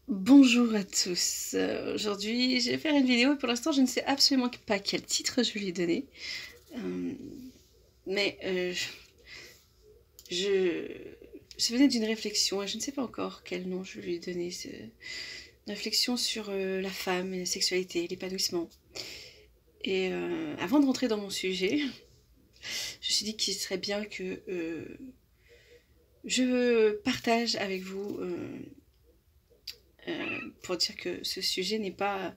Bonjour à tous. Aujourd'hui, je vais faire une vidéo et pour l'instant, je ne sais absolument pas quel titre je vais lui donner. Euh, mais je venais d'une réflexion et je ne sais pas encore quel nom je vais lui donner. C'est une réflexion sur la femme et la sexualité, l'épanouissement. Et avant de rentrer dans mon sujet, je me suis dit qu'il serait bien que je partage avec vous pour dire que ce sujet n'est pas...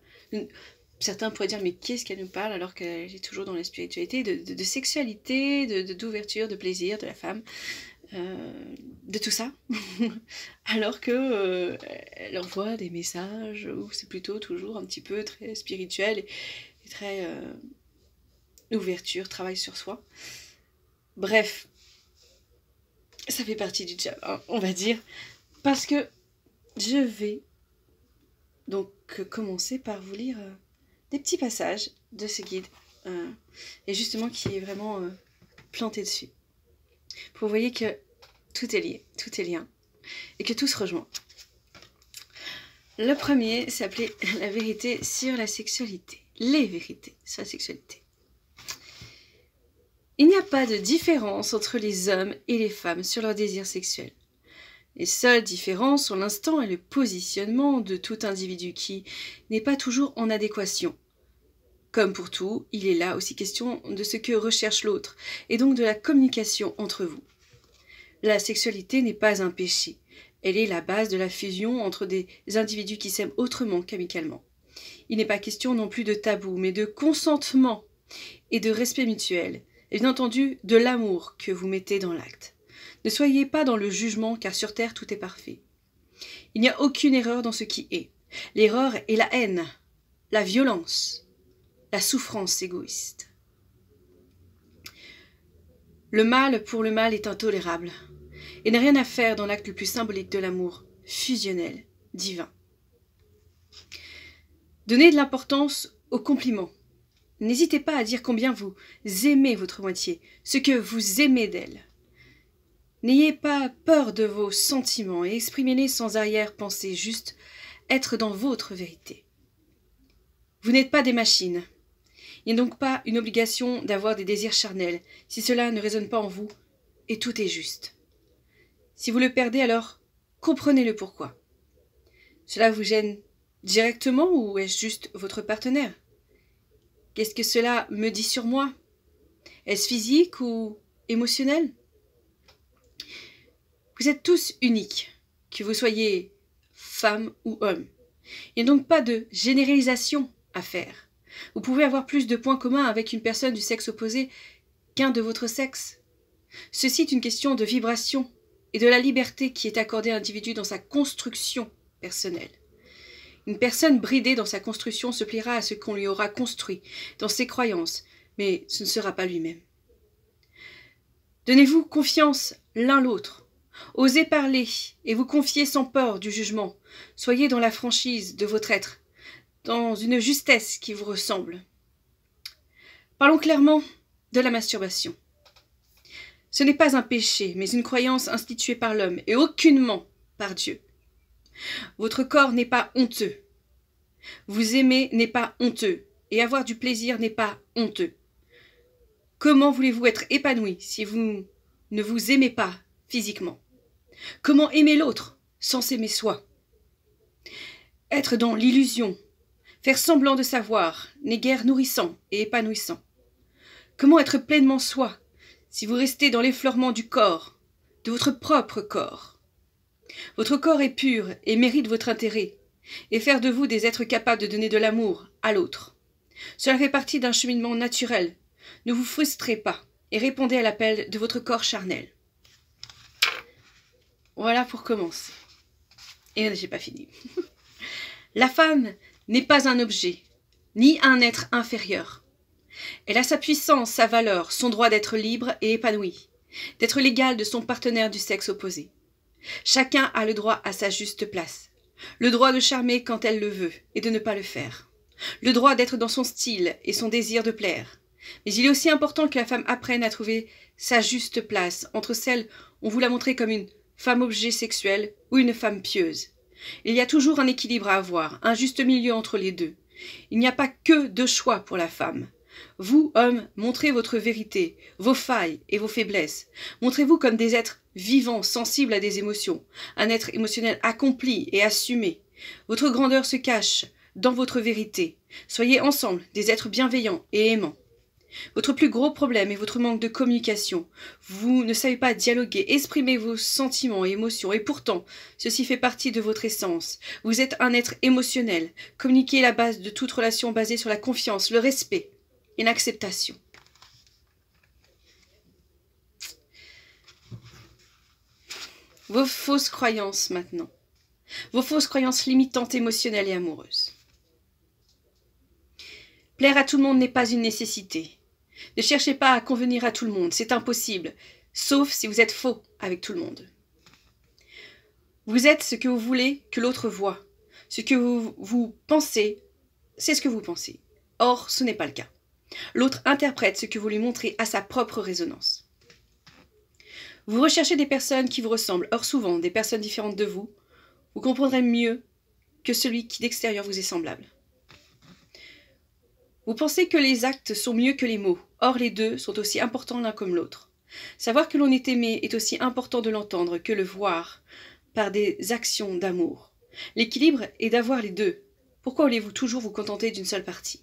Certains pourraient dire, mais qu'est-ce qu'elle nous parle alors qu'elle est toujours dans la spiritualité, de sexualité, d'ouverture, de plaisir de la femme, de tout ça, alors que elle envoie des messages où c'est plutôt toujours un petit peu très spirituel et très ouverture, travail sur soi. Bref, ça fait partie du job, hein, on va dire, parce que je vais donc commencer par vous lire des petits passages de ce guide, et justement qui est vraiment planté dessus. Pour vous voyez que tout est lié, tout est lien, et que tout se rejoint. Le premier s'appelait La vérité sur la sexualité. Les vérités sur la sexualité. Il n'y a pas de différence entre les hommes et les femmes sur leur désir sexuel. Les seules différences sont l'instant et le positionnement de tout individu qui n'est pas toujours en adéquation. Comme pour tout, il est là aussi question de ce que recherche l'autre, et donc de la communication entre vous. La sexualité n'est pas un péché, elle est la base de la fusion entre des individus qui s'aiment autrement qu'amicalement. Il n'est pas question non plus de tabou, mais de consentement et de respect mutuel, et bien entendu de l'amour que vous mettez dans l'acte. Ne soyez pas dans le jugement, car sur terre tout est parfait. Il n'y a aucune erreur dans ce qui est. L'erreur est la haine, la violence, la souffrance égoïste. Le mal pour le mal est intolérable, et n'a rien à faire dans l'acte le plus symbolique de l'amour, fusionnel, divin. Donnez de l'importance aux compliments. N'hésitez pas à dire combien vous aimez votre moitié, ce que vous aimez d'elle. N'ayez pas peur de vos sentiments et exprimez-les sans arrière-pensée, juste être dans votre vérité. Vous n'êtes pas des machines. Il n'y a donc pas une obligation d'avoir des désirs charnels, si cela ne résonne pas en vous, et tout est juste. Si vous le perdez, alors comprenez le pourquoi. Cela vous gêne directement ou est-ce juste votre partenaire? Qu'est-ce que cela me dit sur moi? Est-ce physique ou émotionnel? Vous êtes tous uniques, que vous soyez femme ou homme. Il n'y a donc pas de généralisation à faire. Vous pouvez avoir plus de points communs avec une personne du sexe opposé qu'un de votre sexe. Ceci est une question de vibration et de la liberté qui est accordée à l'individu dans sa construction personnelle. Une personne bridée dans sa construction se pliera à ce qu'on lui aura construit, dans ses croyances, mais ce ne sera pas lui-même. Donnez-vous confiance l'un l'autre. Osez parler et vous confier sans peur du jugement. Soyez dans la franchise de votre être, dans une justesse qui vous ressemble. Parlons clairement de la masturbation. Ce n'est pas un péché, mais une croyance instituée par l'homme et aucunement par Dieu. Votre corps n'est pas honteux. Vous aimer n'est pas honteux, et avoir du plaisir n'est pas honteux. Comment voulez-vous être épanoui si vous ne vous aimez pas physiquement? Comment aimer l'autre sans s'aimer soi? Être dans l'illusion, faire semblant de savoir, n'est guère nourrissant et épanouissant. Comment être pleinement soi si vous restez dans l'effleurement du corps, de votre propre corps? Votre corps est pur et mérite votre intérêt, et faire de vous des êtres capables de donner de l'amour à l'autre. Cela fait partie d'un cheminement naturel. Ne vous frustrez pas et répondez à l'appel de votre corps charnel. Voilà pour commencer. Et j'ai pas fini. La femme n'est pas un objet, ni un être inférieur. Elle a sa puissance, sa valeur, son droit d'être libre et épanoui, d'être l'égal de son partenaire du sexe opposé. Chacun a le droit à sa juste place, le droit de charmer quand elle le veut et de ne pas le faire, le droit d'être dans son style et son désir de plaire. Mais il est aussi important que la femme apprenne à trouver sa juste place entre celles on vous l'a montrée comme une femme objet sexuel ou une femme pieuse. Il y a toujours un équilibre à avoir, un juste milieu entre les deux. Il n'y a pas que deux choix pour la femme. Vous, hommes, montrez votre vérité, vos failles et vos faiblesses. Montrez-vous comme des êtres vivants, sensibles à des émotions, un être émotionnel accompli et assumé. Votre grandeur se cache dans votre vérité. Soyez ensemble des êtres bienveillants et aimants. Votre plus gros problème est votre manque de communication. Vous ne savez pas dialoguer, exprimer vos sentiments et émotions, et pourtant, ceci fait partie de votre essence. Vous êtes un être émotionnel. Communiquer est la base de toute relation basée sur la confiance, le respect et l'acceptation. Vos fausses croyances maintenant. Vos fausses croyances limitantes, émotionnelles et amoureuses. Plaire à tout le monde n'est pas une nécessité. Ne cherchez pas à convenir à tout le monde, c'est impossible, sauf si vous êtes faux avec tout le monde. Vous êtes ce que vous voulez que l'autre voie. Ce que vous pensez, c'est ce que vous pensez. Or, ce n'est pas le cas. L'autre interprète ce que vous lui montrez à sa propre résonance. Vous recherchez des personnes qui vous ressemblent, or souvent des personnes différentes de vous. Vous comprendrez mieux que celui qui d'extérieur vous est semblable. Vous pensez que les actes sont mieux que les mots, or les deux sont aussi importants l'un comme l'autre. Savoir que l'on est aimé est aussi important de l'entendre que le voir par des actions d'amour. L'équilibre est d'avoir les deux. Pourquoi voulez-vous toujours vous contenter d'une seule partie?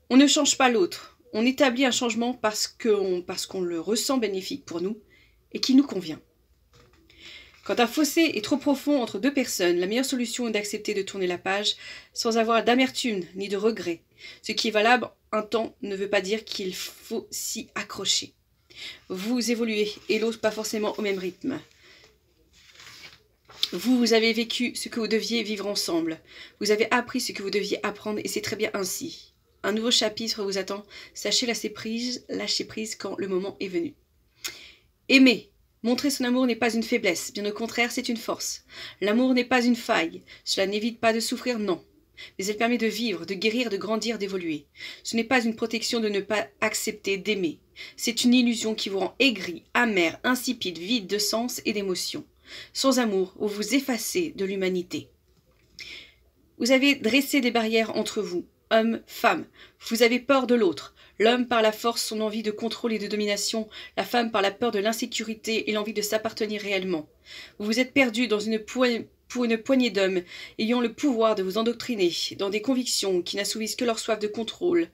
On ne change pas l'autre, on établit un changement parce qu'on le ressent bénéfique pour nous et qui nous convient. Quand un fossé est trop profond entre deux personnes, la meilleure solution est d'accepter de tourner la page sans avoir d'amertume ni de regret. Ce qui est valable un temps ne veut pas dire qu'il faut s'y accrocher. Vous évoluez et l'autre pas forcément au même rythme. Vous avez vécu ce que vous deviez vivre ensemble. Vous avez appris ce que vous deviez apprendre et c'est très bien ainsi. Un nouveau chapitre vous attend. Sachez lâcher prise quand le moment est venu. Aimer. Montrer son amour n'est pas une faiblesse, bien au contraire, c'est une force. L'amour n'est pas une faille, cela n'évite pas de souffrir, non. Mais elle permet de vivre, de guérir, de grandir, d'évoluer. Ce n'est pas une protection de ne pas accepter d'aimer. C'est une illusion qui vous rend aigri, amer, insipide, vide de sens et d'émotion. Sans amour, vous vous effacez de l'humanité. Vous avez dressé des barrières entre vous, hommes, femmes. Vous avez peur de l'autre. L'homme par la force, son envie de contrôle et de domination, la femme par la peur de l'insécurité et l'envie de s'appartenir réellement. Vous vous êtes perdu pour une poignée d'hommes ayant le pouvoir de vous endoctriner dans des convictions qui n'assouvissent que leur soif de contrôler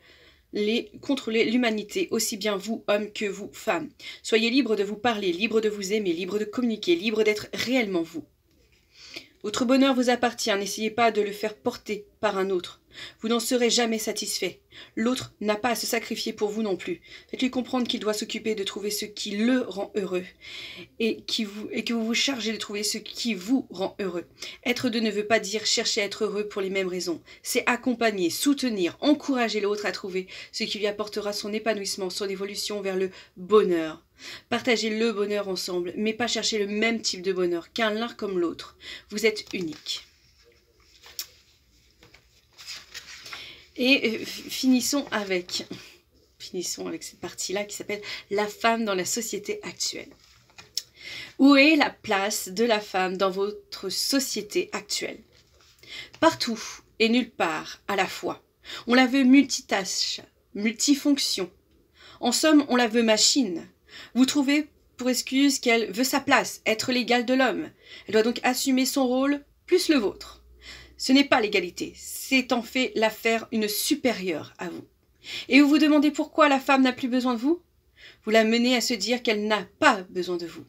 l'humanité, aussi bien vous, hommes, que vous, femmes. Soyez libres de vous parler, libres de vous aimer, libres de communiquer, libres d'être réellement vous. Votre bonheur vous appartient, n'essayez pas de le faire porter par un autre. Vous n'en serez jamais satisfait. L'autre n'a pas à se sacrifier pour vous non plus. Faites-lui comprendre qu'il doit s'occuper de trouver ce qui le rend heureux et que vous vous chargez de trouver ce qui vous rend heureux. Être deux ne veut pas dire chercher à être heureux pour les mêmes raisons. C'est accompagner, soutenir, encourager l'autre à trouver ce qui lui apportera son épanouissement, son évolution vers le bonheur. Partagez le bonheur ensemble, mais pas chercher le même type de bonheur, qu'un l'un comme l'autre. Vous êtes unique. Et finissons avec cette partie-là qui s'appelle « La femme dans la société actuelle ». Où est la place de la femme dans votre société actuelle? Partout et nulle part à la fois. On la veut multitâche, multifonction. En somme, on la veut machine. Vous trouvez pour excuse qu'elle veut sa place, être l'égale de l'homme. Elle doit donc assumer son rôle plus le vôtre. Ce n'est pas l'égalité, c'est en fait l'affaire une supérieure à vous. Et vous vous demandez pourquoi la femme n'a plus besoin de vous? Vous la menez à se dire qu'elle n'a pas besoin de vous.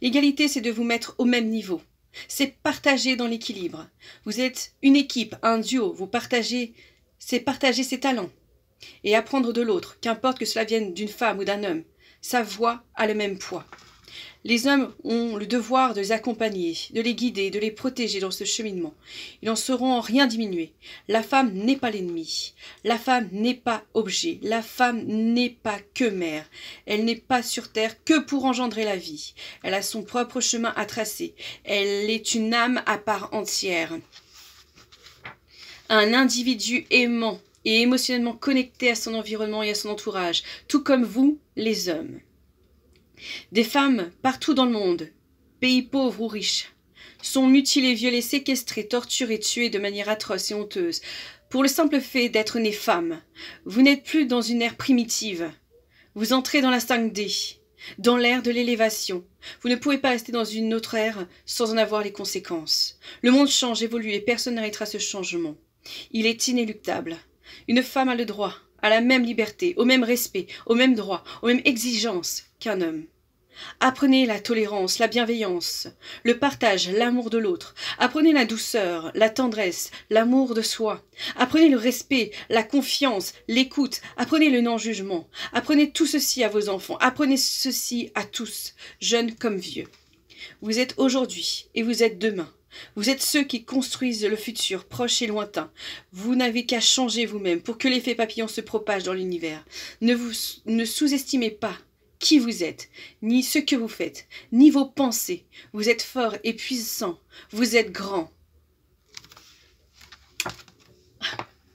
L'égalité, c'est de vous mettre au même niveau. C'est partager dans l'équilibre. Vous êtes une équipe, un duo, c'est partager ses talents. Et apprendre de l'autre, qu'importe que cela vienne d'une femme ou d'un homme. Sa voix a le même poids. Les hommes ont le devoir de les accompagner, de les guider, de les protéger dans ce cheminement. Ils n'en seront en rien diminués. La femme n'est pas l'ennemi. La femme n'est pas objet. La femme n'est pas que mère. Elle n'est pas sur terre que pour engendrer la vie. Elle a son propre chemin à tracer. Elle est une âme à part entière. Un individu aimant et émotionnellement connecté à son environnement et à son entourage, tout comme vous, les hommes. Des femmes partout dans le monde, pays pauvres ou riches, sont mutilées, violées, séquestrées, torturées, tuées de manière atroce et honteuse. Pour le simple fait d'être nées femmes, vous n'êtes plus dans une ère primitive. Vous entrez dans la 5D, dans l'ère de l'élévation. Vous ne pouvez pas rester dans une autre ère sans en avoir les conséquences. Le monde change, évolue et personne n'arrêtera ce changement. Il est inéluctable. Une femme a le droit à la même liberté, au même respect, aux mêmes droits, aux mêmes exigences qu'un homme. Apprenez la tolérance, la bienveillance, le partage, l'amour de l'autre. Apprenez la douceur, la tendresse, l'amour de soi. Apprenez le respect, la confiance, l'écoute. Apprenez le non-jugement. Apprenez tout ceci à vos enfants. Apprenez ceci à tous, jeunes comme vieux. Vous êtes aujourd'hui et vous êtes demain. Vous êtes ceux qui construisent le futur, proche et lointain. Vous n'avez qu'à changer vous-même pour que l'effet papillon se propage dans l'univers. Ne sous-estimez pas qui vous êtes, ni ce que vous faites, ni vos pensées. Vous êtes fort et puissant. Vous êtes grand.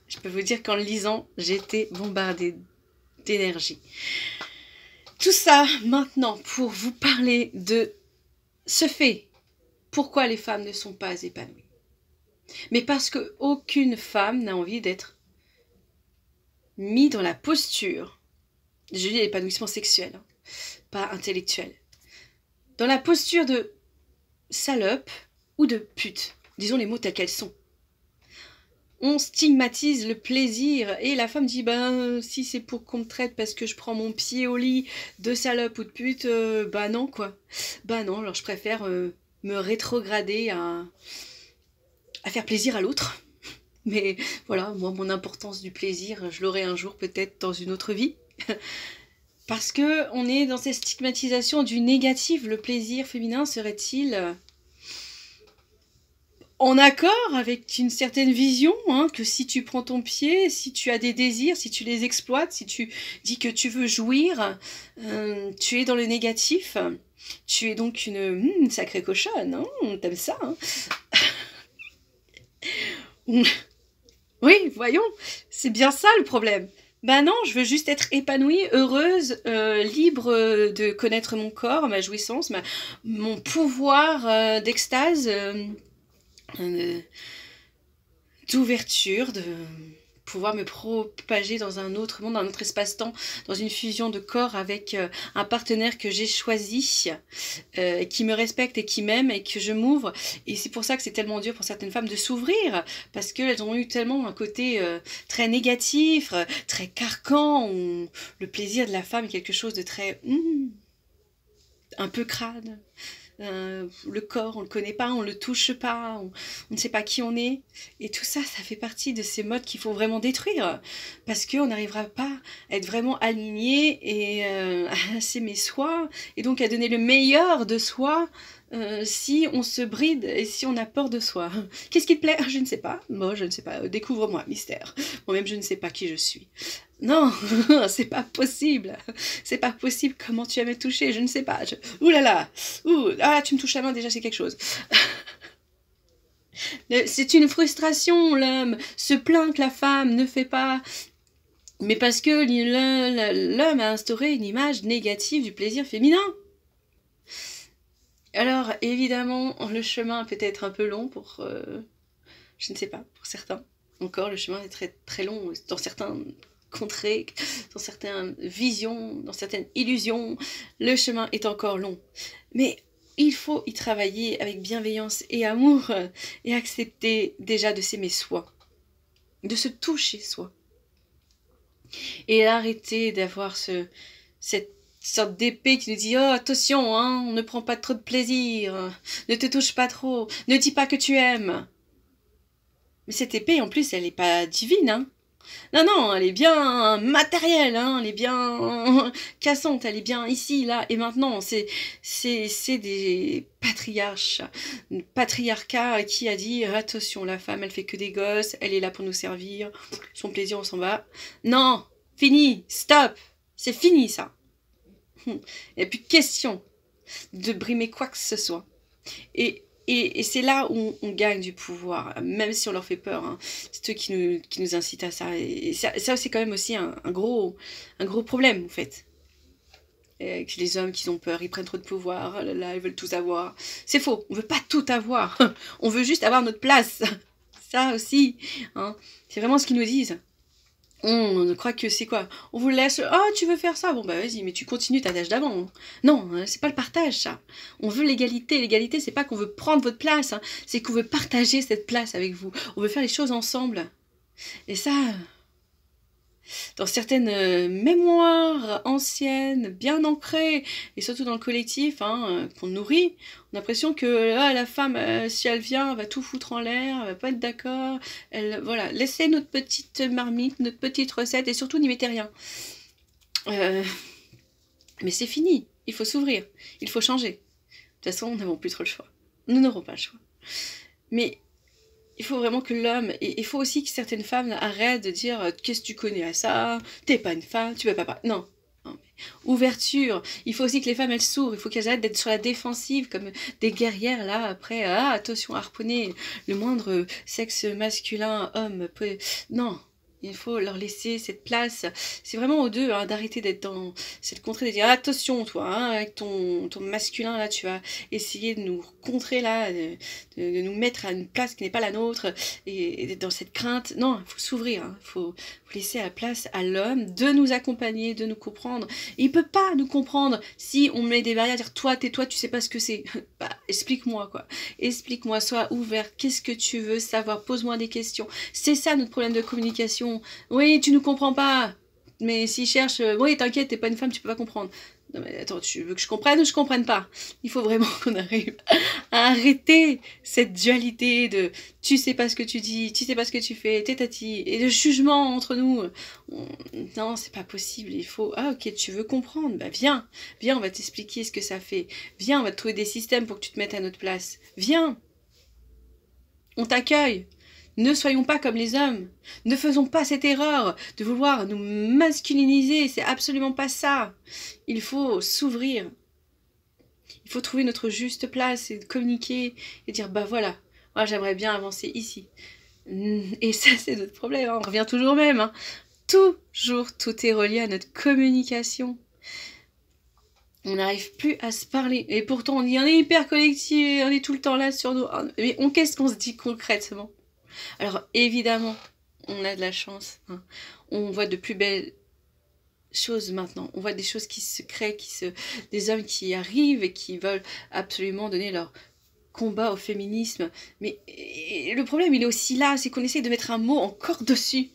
Je peux vous dire qu'en le lisant, j'étais bombardée d'énergie. Tout ça maintenant pour vous parler de ce fait. Pourquoi les femmes ne sont pas épanouies? Mais parce qu'aucune femme n'a envie d'être mise dans la posture, je dis l'épanouissement sexuel, hein, pas intellectuel, dans la posture de salope ou de pute, disons les mots tels qu'elles sont. On stigmatise le plaisir et la femme dit ben si c'est pour qu'on me traite parce que je prends mon pied au lit de salope ou de pute, bah non quoi. Bah non, alors je préfère me rétrograder à faire plaisir à l'autre. Mais voilà, moi mon importance du plaisir, je l'aurai un jour peut-être dans une autre vie. Parce que on est dans cette stigmatisation du négatif. Le plaisir féminin serait-il en accord avec une certaine vision, hein, que si tu prends ton pied, si tu as des désirs, si tu les exploites, si tu dis que tu veux jouir, tu es dans le négatif. Tu es donc une sacrée cochonne, hein, t'aimes ça, hein. Oui, voyons, c'est bien ça le problème. Ben non, je veux juste être épanouie, heureuse, libre de connaître mon corps, ma jouissance, mon pouvoir d'extase, d'ouverture, de pouvoir me propager dans un autre monde, dans un autre espace-temps, dans une fusion de corps avec un partenaire que j'ai choisi, qui me respecte et qui m'aime et que je m'ouvre. Et c'est pour ça que c'est tellement dur pour certaines femmes de s'ouvrir, parce qu'elles ont eu tellement un côté très négatif, très carcan, où le plaisir de la femme est quelque chose de très... un peu crade. Le corps, on le connaît pas, on le touche pas, on ne sait pas qui on est. Et tout ça, ça fait partie de ces modes qu'il faut vraiment détruire. Parce qu'on n'arrivera pas à être vraiment aligné et à s'aimer soi. Et donc à donner le meilleur de soi si on se bride et si on a peur de soi. Qu'est-ce qui te plaît? Je ne sais pas. Moi, je ne sais pas. Découvre-moi, mystère. Moi-même, je ne sais pas qui je suis. Non, c'est pas possible. C'est pas possible. Comment tu vas me toucher? Je ne sais pas. Ouh là là. Ouh, ah, tu me touches la main, déjà, c'est quelque chose. C'est une frustration, l'homme se plaint que la femme ne fait pas. Mais parce que l'homme a instauré une image négative du plaisir féminin. Alors, évidemment, le chemin peut être un peu long pour... je ne sais pas, pour certains. Encore, le chemin est très, très long dans certains contrées, dans certaines visions, dans certaines illusions. Le chemin est encore long. Mais il faut y travailler avec bienveillance et amour et accepter déjà de s'aimer soi, de se toucher soi. Et arrêter d'avoir cette sorte d'épée qui nous dit « Oh, attention, hein, on ne prend pas trop de plaisir, ne te touche pas trop, ne dis pas que tu aimes. » Mais cette épée, en plus, elle n'est pas divine, hein. Non, non, elle est bien matérielle, hein, elle est bien cassante, elle est bien ici, là, et maintenant. C'est des patriarcat qui a dit « Attention, la femme, elle fait que des gosses, elle est là pour nous servir, son plaisir, on s'en va. » Non, fini, stop, c'est fini, ça. Il n'y a plus de question de brimer quoi que ce soit. Et c'est là où on gagne du pouvoir, même si on leur fait peur, hein. C'est eux qui nous incitent à ça. Et ça c'est quand même aussi un gros problème, en fait. Et que les hommes qui ont peur, ils prennent trop de pouvoir, oh là là, ils veulent tout avoir. C'est faux, on veut pas tout avoir. On veut juste avoir notre place. Ça aussi, hein. C'est vraiment ce qu'ils nous disent. On croit que c'est quoi? On vous laisse, oh tu veux faire ça? Bon bah vas-y, mais tu continues ta tâche d'avant. Hein. Non, hein, c'est pas le partage ça. On veut l'égalité. L'égalité, c'est pas qu'on veut prendre votre place, hein, c'est qu'on veut partager cette place avec vous. On veut faire les choses ensemble. Et ça, dans certaines mémoires anciennes, bien ancrées, et surtout dans le collectif, hein, qu'on nourrit, on a l'impression que la femme, si elle vient, elle va tout foutre en l'air, elle va pas être d'accord, voilà, laissez notre petite marmite, notre petite recette, et surtout n'y mettez rien. Mais c'est fini, il faut s'ouvrir, il faut changer. De toute façon, nous n'avons plus trop le choix. Nous n'aurons pas le choix. Mais il faut vraiment que l'homme, et il faut aussi que certaines femmes arrêtent de dire « Qu'est-ce que tu connais à ça? T'es pas une femme, tu peux pas parler. » Non. Ouverture. Il faut aussi que les femmes, elles s'ouvrent. Il faut qu'elles arrêtent d'être sur la défensive comme des guerrières, là, après. Ah, attention, harponner le moindre sexe masculin, homme. Non. Il faut leur laisser cette place. C'est vraiment aux deux hein, d'arrêter d'être dans cette contrée, de dire attention toi, hein, avec ton masculin là, tu vas essayer de nous contrer là, de nous mettre à une place qui n'est pas la nôtre, et dans cette crainte. Non, il faut s'ouvrir, hein, faut laisser la place à l'homme de nous accompagner, de nous comprendre. Et il peut pas nous comprendre si on met des barrières, dire toi, tais-toi, tu sais pas ce que c'est. Bah, explique-moi quoi. Explique-moi, sois ouvert. Qu'est-ce que tu veux savoir? Pose-moi des questions. C'est ça notre problème de communication. Oui, tu nous comprends pas. Mais s'ils cherchent, oui, t'inquiète, t'es pas une femme, tu peux pas comprendre. Non mais attends, tu veux que je comprenne ou je comprenne pas? Il faut vraiment qu'on arrive à arrêter cette dualité de tu sais pas ce que tu dis, tu sais pas ce que tu fais, t'es tati, et le jugement entre nous. Non, c'est pas possible. Il faut, ah ok, tu veux comprendre, bah viens, on va t'expliquer ce que ça fait. Viens, on va te trouver des systèmes pour que tu te mettes à notre place. Viens, on t'accueille. Ne soyons pas comme les hommes. Ne faisons pas cette erreur de vouloir nous masculiniser. C'est absolument pas ça. Il faut s'ouvrir. Il faut trouver notre juste place et communiquer et dire bah voilà, moi j'aimerais bien avancer ici. Et ça c'est notre problème. Hein. On revient toujours au même. Hein. Toujours, tout est relié à notre communication. On n'arrive plus à se parler. Et pourtant on dit on est hyper collectif, on est tout le temps là sur nous. Mais qu'est-ce qu'on se dit concrètement? Alors évidemment, on a de la chance. Hein. On voit de plus belles choses maintenant. On voit des choses qui se créent, des hommes qui arrivent et qui veulent absolument donner leur combat au féminisme. Mais le problème, il est aussi là, c'est qu'on essaie de mettre un mot encore dessus.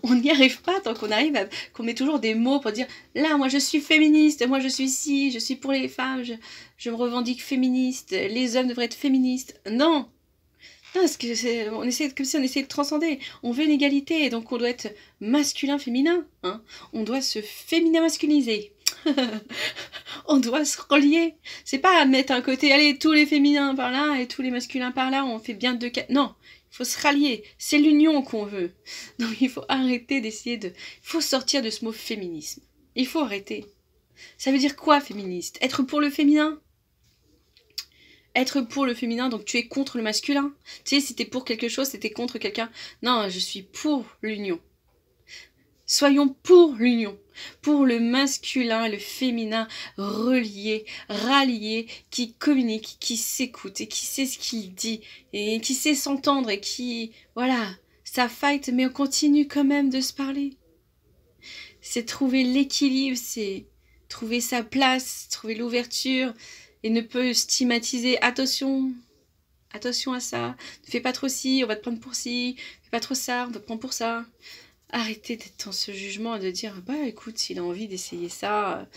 On n'y arrive pas tant qu'on arrive qu'on met toujours des mots pour dire là, moi je suis féministe, moi je suis ci, je suis pour les femmes, je me revendique féministe, les hommes devraient être féministes. Non! Non, parce que on essaie comme si on essayait de transcender. On veut une égalité, donc on doit être masculin-féminin. Hein. On doit se féminin-masculiniser. On doit se relier. C'est pas à mettre un côté, allez, tous les féminins par là et tous les masculins par là, on fait bien deux cas. Non, il faut se rallier. C'est l'union qu'on veut. Donc il faut arrêter d'essayer de... Il faut sortir de ce mot féminisme. Il faut arrêter. Ça veut dire quoi, féministe? Être pour le féminin? Être pour le féminin, donc tu es contre le masculin. Tu sais, si t'es pour quelque chose, c'était contre quelqu'un. Non, je suis pour l'union. Soyons pour l'union. Pour le masculin et le féminin reliés, ralliés, qui communique, qui s'écoute et qui sait ce qu'il dit et qui sait s'entendre et qui... Voilà, ça fight, mais on continue quand même de se parler. C'est trouver l'équilibre, c'est trouver sa place, trouver l'ouverture... Et ne peut stigmatiser, attention à ça, ne fais pas trop ci, on va te prendre pour ci, fais pas trop ça, on va te prendre pour ça. Arrêtez d'être dans ce jugement et de dire, bah écoute, s'il a envie d'essayer ça,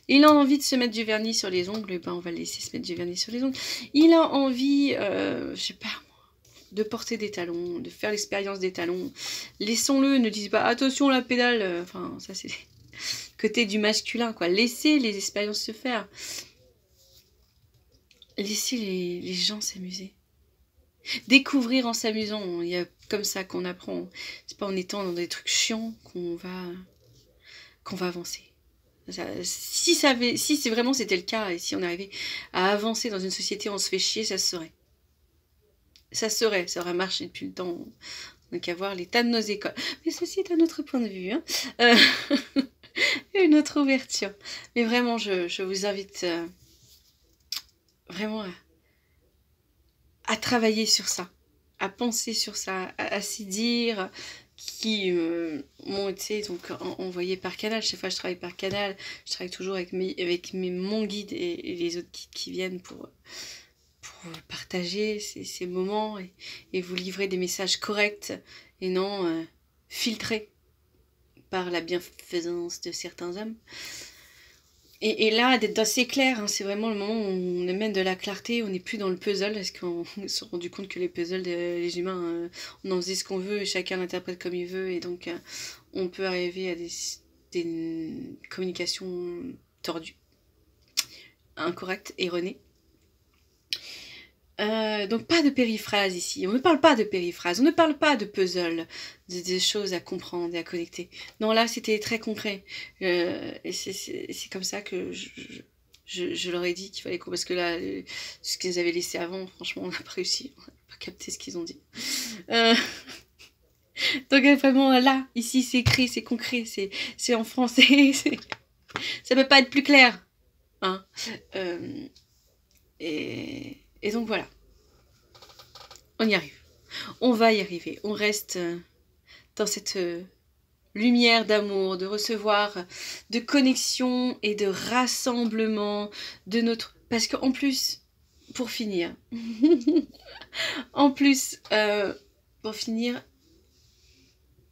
il a envie de se mettre du vernis sur les ongles, et ben on va le laisser se mettre du vernis sur les ongles. Il a envie, je sais pas moi, de porter des talons, de faire l'expérience des talons. Laissons-le, ne disez pas, attention la pédale, enfin ça c'est côté du masculin, quoi. Laissez les expériences se faire. Laissez les gens s'amuser. Découvrir en s'amusant. Il y a comme ça qu'on apprend. C'est pas en étant dans des trucs chiants qu'on va avancer. Si c'est vraiment c'était le cas, et si on arrivait à avancer dans une société où on se fait chier, ça se serait. Ça aurait marché depuis le temps. On n'a qu'à voir l'état de nos écoles. Mais ceci est un autre point de vue. Hein. une autre ouverture. Mais vraiment, je vous invite vraiment à travailler sur ça, à penser sur ça, à s'y dire, qui m'ont été donc envoyés par canal. Chaque fois je travaille par canal, je travaille toujours avec mon guide et les autres guides qui viennent pour partager ces moments et vous livrer des messages corrects et non filtrés par la bienfaisance de certains hommes. Et là, d'être assez clair, hein, c'est vraiment le moment où on amène de la clarté, on n'est plus dans le puzzle, parce qu'on s'est rendu compte que les puzzles, les humains, on en faisait ce qu'on veut, et chacun l'interprète comme il veut, et donc on peut arriver à des communications tordues, incorrectes, erronées. Donc pas de périphrase ici, on ne parle pas de périphrase, on ne parle pas de puzzle, des choses à comprendre et à connecter. Non, là c'était très concret, et c'est comme ça que je leur ai dit qu'il fallait parce que là, ce qu'ils avaient laissé avant, franchement on n'a pas réussi, on n'a pas capté ce qu'ils ont dit. Donc vraiment là, ici c'est écrit, c'est concret, c'est en français, ça peut pas être plus clair, hein. Et donc voilà, on y arrive, on va y arriver, on reste dans cette lumière d'amour, de recevoir, de connexion et de rassemblement de notre... Parce qu'en plus, pour finir, en plus, pour finir,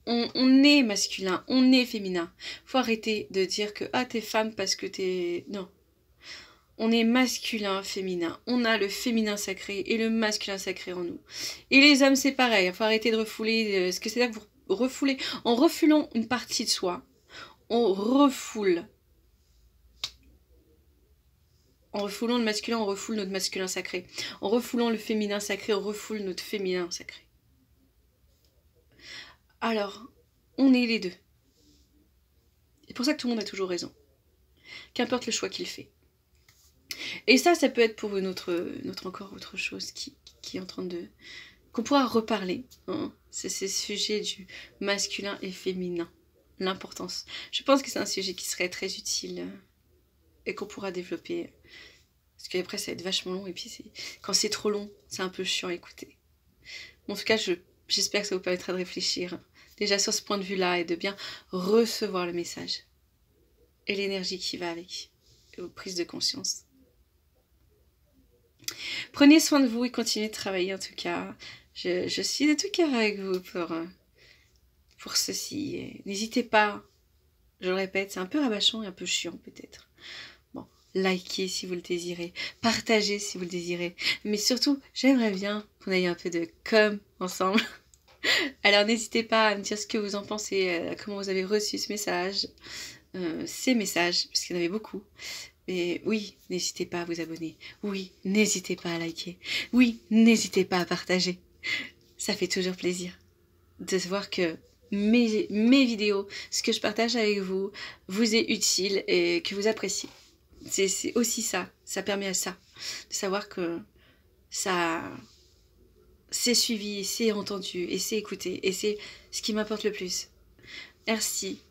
on est masculin, on est féminin. Faut arrêter de dire que ah t'es femme parce que t'es... Non. On est masculin, féminin. On a le féminin sacré et le masculin sacré en nous. Et les hommes, c'est pareil. Il faut arrêter de refouler. Ce que c'est là que vous refoulez. En refoulant une partie de soi, on refoule. En refoulant le masculin, on refoule notre masculin sacré. En refoulant le féminin sacré, on refoule notre féminin sacré. Alors, on est les deux. C'est pour ça que tout le monde a toujours raison. Qu'importe le choix qu'il fait. Et ça peut être pour une autre encore autre chose qui est en train de... qu'on pourra reparler. Hein. C'est ce sujet du masculin et féminin. L'importance. Je pense que c'est un sujet qui serait très utile et qu'on pourra développer. Parce qu'après, ça va être vachement long. Et puis, quand c'est trop long, c'est un peu chiant à écouter. En tout cas, j'espère que ça vous permettra de réfléchir. Déjà sur ce point de vue-là et de bien recevoir le message. Et l'énergie qui va avec. Et vos prises de conscience. Prenez soin de vous et continuez de travailler en tout cas. Je suis de tout cœur avec vous pour ceci. N'hésitez pas, je le répète, c'est un peu rabâchant et un peu chiant peut-être. Bon, likez si vous le désirez, partagez si vous le désirez. Mais surtout, j'aimerais bien qu'on aille un peu de com ensemble. Alors n'hésitez pas à me dire ce que vous en pensez, comment vous avez reçu ce message, ces messages, parce qu'il y en avait beaucoup. Mais oui, n'hésitez pas à vous abonner. Oui, n'hésitez pas à liker. Oui, n'hésitez pas à partager. Ça fait toujours plaisir de voir que mes vidéos, ce que je partage avec vous, vous est utile et que vous appréciez. C'est aussi ça. Ça permet à ça. De savoir que ça... c'est suivi, c'est entendu et c'est écouté. Et c'est ce qui m'importe le plus. Merci